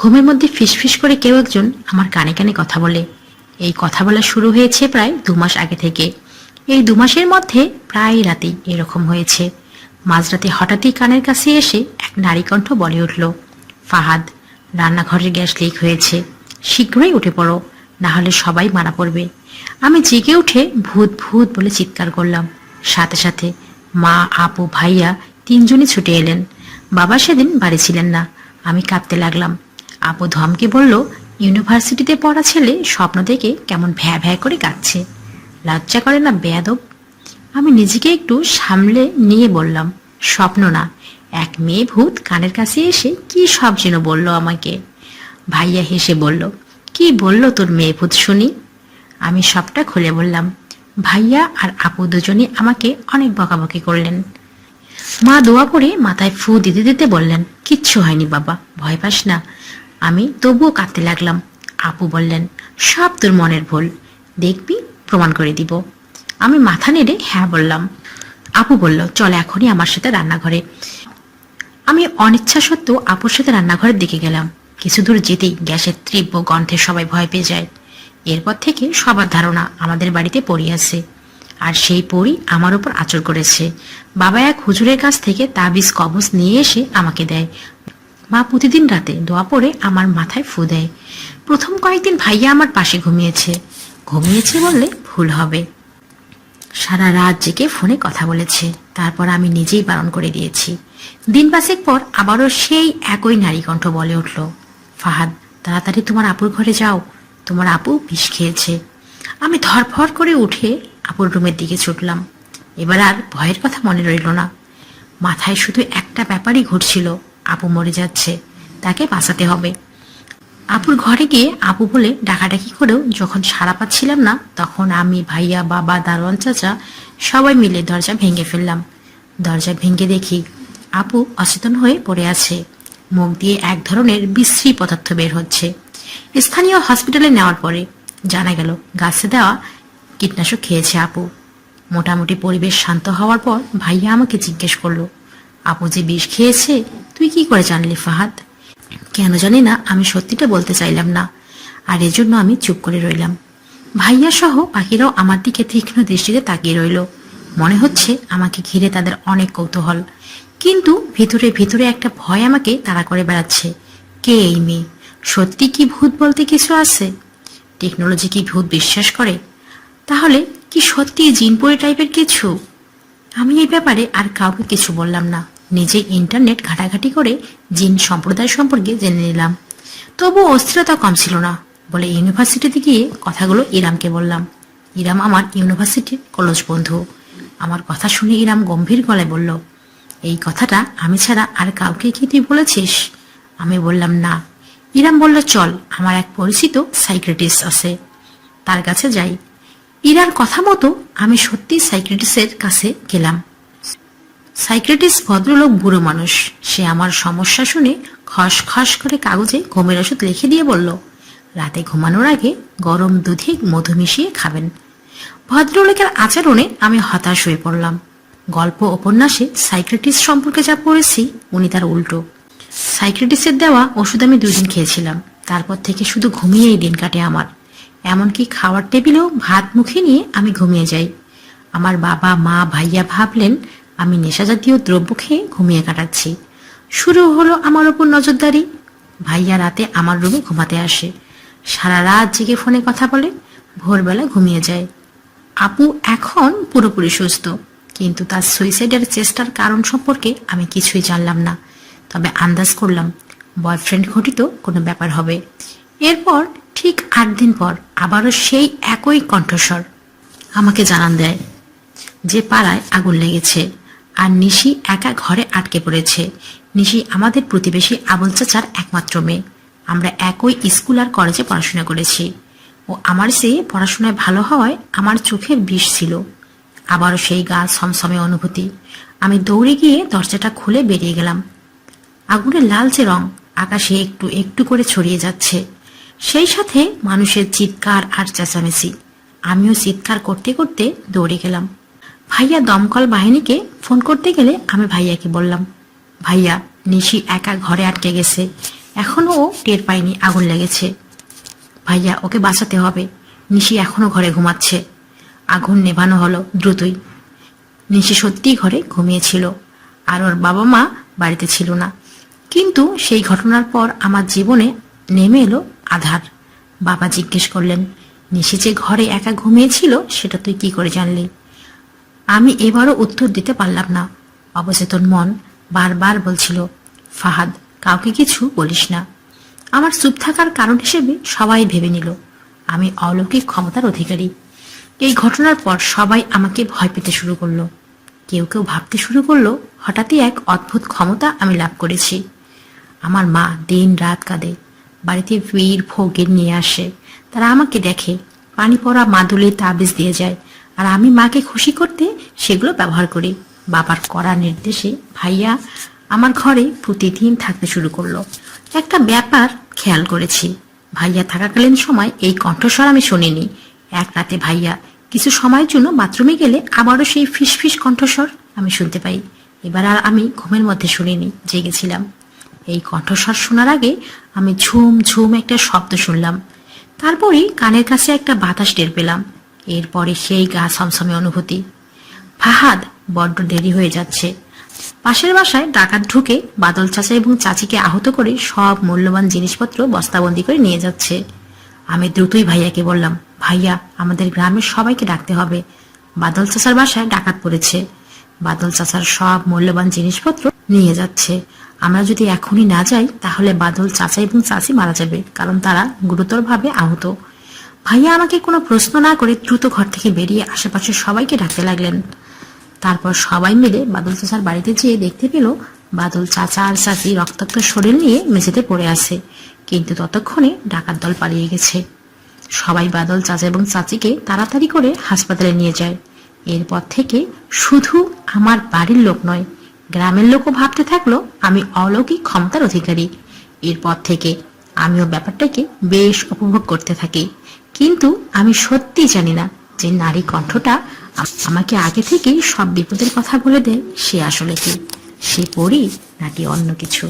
ঘুমের মধ্যে ফিসফিস করে কেউ একজন আমার কানে কানে কথা বলে। এই কথা বলা শুরু হয়েছে প্রায় 2 মাস আগে থেকে। এই 2 মাসের মধ্যে প্রায় রাতেই এরকম হয়েছে। মাঝরাতে হঠাৎই কানের কাছে এসে এক নারী কণ্ঠ বলে উঠল, ফাহাদ, রান্নাঘরের গ্যাস লিক হয়েছে, শীঘ্রই উঠে পড়ো, না হলে সবাই মারা পড়বে। আমি জেগে উঠে ভূত ভূত বলে চিৎকার করলাম। সাথে সাথে মা, আপু, ভাইয়া 3জনই ছুটে এলেন। বাবা সেদিন বাড়ি ছিলেন না। আমি কাঁদতে লাগলাম। আপু ধমকে বলল, ইউনিভার্সিটিতে পড়া ছেলে স্বপ্ন দেখে কেমন ভ্যা ভ্যা করে কাঁদছে, লজ্জা করে না বেয়াদব? আমি নিজেকে একটু সামলে নিয়ে বললাম, স্বপ্ন না, এক মেয়ে ভূত কানের কাছে এসে কি সব যেন বলল আমাকে। ভাইয়া হেসে বলল, কি বলল তোর মেয়ে ভূত শুনি? আমি সবটা খুলে বললাম। ভাইয়া আর আপু দুজনই আমাকে অনেক বকাবকি করলেন। মা দোয়া করে মাথায় ফু দিতে দিতে বললেন, কিচ্ছু হয়নি বাবা, ভয় পাস না। আমি তবুও কাঁদতে লাগলাম। আপু বললেন, সব তোর মনের ভুল, দেখবি প্রমাণ করে দিব। আমি মাথা নেড়ে হ্যাঁ বললাম। আপু বলল, চল এখনই আমার সাথে রান্নাঘরে। আমি অনিচ্ছা সত্ত্বেও আপুর সাথে রান্নাঘরের দিকে গেলাম। কিছু দূর যেতেই গ্যাসের তীব্র গন্ধে সবাই ভয় পেয়ে যায়। এরপর থেকে সবার ধারণা আমাদের বাড়িতে পড়ি আছে, আর সেই পরী আমার উপর আঁচড় করেছে। বাবা এক হুজুরের কাছ থেকে তাবিজ কবজ নিয়ে এসে আমাকে দেয়। মা প্রতিদিন রাতে দোয়া পড়ে আমার মাথায় ফু দেয়। প্রথম কয়েকদিন ভাইয়া আমার পাশে ঘুমিয়েছে। ঘুমিয়েছে বললে ভুল হবে, সারা রাত জেগে ফোনে কথা বলেছে। তারপর আমি নিজেই বারণ করে দিয়েছি। দিন পাঁচেক পর আবারও সেই একই নারী কণ্ঠ বলে উঠল, ফাহাদ, তাড়াতাড়ি তোমার আপুর ঘরে যাও, তোমার আপু বিষ খেয়েছে। আমি ধরফর করে উঠে আপুর রুমের দিকে ছুটলাম। এবার আর ভয়ের কথা মনে রইল না। মাথায় শুধু একটা ব্যাপারই ঘুরছিল, আপু মরে যাচ্ছে, তাকে বাঁচাতে হবে। আপুর ঘরে গিয়ে আপু বলে ডাকাডাকি করেও যখন সাড়া পাচ্ছিলাম না, তখন আমি, ভাইয়া, বাবা, দারোয়ান চাচা সবাই মিলে দরজা ভেঙে ফেললাম। দরজা ভেঙে দেখি আপু অচেতন হয়ে পড়ে আছে। মুখ দিয়ে এক ধরনের বিশ্রী পদার্থ বের হচ্ছে। স্থানীয় হসপিটালে নেওয়ার পরে জানা গেল গাছে দেওয়া কীটনাশক খেয়েছে আপু। মোটামুটি পরিবেশ শান্ত হওয়ার পর ভাইয়া আমাকে জিজ্ঞেস করলো, আপু যে বিষ খেয়েছে তুই কি করে জানলি ফাহাদ? কেন জানি না আমি সত্যিটা বলতে চাইলাম না, আর এজন্য আমি চুপ করে রইলাম। ভাইয়া সহ বাকিরাও আমার দিকে তীক্ষ্ণ দৃষ্টিতে তাকিয়ে রইল। মনে হচ্ছে আমাকে ঘিরে তাদের অনেক কৌতূহল, কিন্তু ভিতরে ভিতরে একটা ভয় আমাকে তাড়া করে বেড়াচ্ছে। কে এই মেয়ে? সত্যি কি ভূত বলতে কিছু আছে? টেকনোলজি কি ভূত বিশ্বাস করে? তাহলে কি সত্যি জিনপুরি টাইপের কিছু? আমি এই ব্যাপারে আর কাউকে কিছু বললাম না। নিজে ইন্টারনেট ঘাটাঘাটি করে জিন সম্প্রদায় সম্পর্কে জেনে নিলাম। তবু অস্থিরতা কম ছিল না বলে ইউনিভার্সিটিতে গিয়ে কথাগুলো ইরামকে বললাম। ইরাম আমার ইউনিভার্সিটির কলেজ বন্ধু। আমার কথা শুনে ইরাম গম্ভীর গলায় বলল, এই কথাটা আমি ছাড়া আর কাউকে কি তুই বলেছিস? আমি বললাম না। ইরাম বলল, চল, আমার এক পরিচিত সাইকিয়াট্রিস্ট আছে, তার কাছে যাই। ইরার কথা মতো আমি সত্যি সাইকিয়াট্রিস্টের কাছে গেলাম। সাইকিয়াট্রিস্ট ভদ্রলোক, বুড়ো মানুষ। সে আমার সমস্যা শুনে খস খস করে কাগজে ঘুমের ওষুধ লিখে দিয়ে বলল, রাতে ঘুমানোর আগে গরম দুধে মধু মিশিয়ে খাবেন। ভদ্রলোকের আচরণে আমি হতাশ হয়ে পড়লাম। গল্প উপন্যাসে সাইকিয়াট্রিস্ট সম্পর্কে যা পড়েছি, উনি তার উল্টো। সাইকিয়াট্রিস্টের দেওয়া ওষুধ আমি 2 দিন খেয়েছিলাম। তারপর থেকে শুধু ঘুমিয়েই দিন কাটে আমার। এমনকি খাওয়ার টেবিলেও ভাত মুখে নিয়ে আমি ঘুমিয়ে যাই। আমার বাবা, মা, ভাইয়া ভাবলেন আমি নেশাজাতীয় দ্রব্য খেয়ে ঘুমিয়ে কাটাচ্ছি। শুরু হলো আমার ওপর নজরদারি। ভাইয়া রাতে আমার রুমে ঘুমাতে আসে, সারা রাত জেগে ফোনে কথা বলে, ভোরবেলা ঘুমিয়ে যায়। আপু এখন পুরোপুরি সুস্থ, কিন্তু তার সুইসাইডের চেষ্টার কারণ সম্পর্কে আমি কিছুই জানলাম না। তবে আন্দাজ করলাম বয়ফ্রেন্ড ঘটিত কোনো ব্যাপার হবে। এরপর ঠিক 8 দিন পর আবারও সেই একই কণ্ঠস্বর আমাকে জানান দেয় যে পাড়ায় আগুন লেগেছে, আর নিশি একা ঘরে আটকে পড়েছে। নিশি আমাদের প্রতিবেশী আবুল চাচার একমাত্র মেয়ে। আমরা একই স্কুল আর কলেজে পড়াশোনা করেছি। ও আমার চেয়ে পড়াশোনায় ভালো হওয়ায় আমার চোখের বিষ ছিল। আবারও সেই গা ছমছমে অনুভূতি। আমি দৌড়ে গিয়ে দরজাটা খুলে বেরিয়ে গেলাম। আগুনের লালচে রং আকাশে একটু একটু করে ছড়িয়ে যাচ্ছে, সেই সাথে মানুষের চিৎকার আর চেঁচামেচি। আমিও চিৎকার করতে করতে দৌড়ে গেলাম। ভাইয়া দমকল বাহিনীকে ফোন করতে গেলে আমি ভাইয়াকে বললাম, ভাইয়া, নিশি একা ঘরে আটকে গেছে, এখনো ও টের পায়নি আগুন লেগেছে। ভাইয়া, ওকে বাঁচাতে হবে। নিশি এখনো ঘরে ঘুমাচ্ছে। আগুন নেভানো হলো দ্রুতই। নিশি সত্যিই ঘরে ঘুমিয়েছিল, আর ওর বাবা মা বাড়িতে ছিল না। কিন্তু সেই ঘটনার পর আমার জীবনে নেমে এলো আধার। বাবা জিজ্ঞেস করলেন, নিশি যে ঘরে একা ঘুমিয়েছিল সেটা তুই কি করে জানলি? আমি এবারও উত্তর দিতে পারলাম না। অবচেতন মন বারবার বলছিল, ফাহাদ, কাউকে কিছু বলিস না। আমার চুপ থাকার কারণ হিসেবে সবাই ভেবে নিল আমি অলৌকিক ক্ষমতার অধিকারী। এই ঘটনার পর সবাই আমাকে ভয় পেতে শুরু করলো। কেউ কেউ ভাবতে শুরু করলো হঠাৎই এক অদ্ভুত ক্ষমতা আমি লাভ করেছি। আমার মা দিন রাত কাঁদে, বাড়িতে বীর ভোগের নিয়ে আসে। তারা আমাকে দেখে, পানি পড়া মাদুলে তাবিজ দিয়ে যায়, আর আমি মাকে খুশি করতে সেগুলো ব্যবহার করি। বাবার কড়া নির্দেশে ভাইয়া আমার ঘরে প্রতিদিন থাকতে শুরু করলো। একটা ব্যাপার খেয়াল করেছি, ভাইয়া থাকাকালীন সময় এই কণ্ঠস্বর আমি শুনিনি। এক রাতে ভাইয়া কিছু সময়ের জন্য বাথরুমে গেলে আবারও সেই ফিসফিস কণ্ঠস্বর আমি শুনতে পাই। এবার আর আমি ঘুমের মধ্যে শুনিনি, জেগেছিলাম। এই কণ্ঠস্বর শোনার আগে আমি ঝুম ঝুম একটা শব্দ শুনলাম। তারপরেই কানের কাছে একটা বাতাস টের পেলাম। এরপরে সেই গা ছমছমে অনুভূতি। ফাহাদ, বড্ড দেরি হয়ে যাচ্ছে। পাশের বাসায় ডাকাত ঢুকে বাদল চাচা এবং চাচিকে আহত করে সব মূল্যবান জিনিসপত্র বস্তাবন্দি করে নিয়ে যাচ্ছে। আমি দ্রুতই ভাইয়াকে বললাম, ভাইয়া, আমাদের গ্রামের সবাইকে ডাকতে হবে। বাদল চাচার বাসায় ডাকাত পড়েছে। বাদল চাচার সব মূল্যবান জিনিসপত্র নিয়ে যাচ্ছে। আমরা যদি এখনই না যাই তাহলে বাদল চাচা এবং চাচি মারা যাবে, কারণ তারা গুরুতরভাবে আহত। ভাইয়া আমাকে কোনো প্রশ্ন না করে দ্রুত ঘর থেকে বেরিয়ে আশেপাশের সবাইকে ডাকতে লাগলেন। তারপর সবাই মিলে বাদল চাচার বাড়িতে যেয়ে দেখতে পেল বাদল চাচা আর চাচি রক্তাক্ত শরীর নিয়ে মেঝেতে পড়ে আছে, কিন্তু ততক্ষণে ডাকাত দল পালিয়ে গেছে। সবাই বাদল চাচা এবং চাচিকে তাড়াতাড়ি করে হাসপাতালে নিয়ে যায়। এরপর থেকে শুধু আমার বাড়ির লোক নয়, গ্রামের লোকও ভাবতে থাকলো আমি অলৌকিক ক্ষমতার অধিকারী। এরপর থেকে আমিও ব্যাপারটাকে বেশ উপভোগ করতে থাকি। কিন্তু আমি সত্যি জানি না যে নারী কণ্ঠটা আমাকে আগে থেকেই সব বিপদের কথা বলে দেয় সে আসলে কি, সে পরী নাকি অন্য কিছু।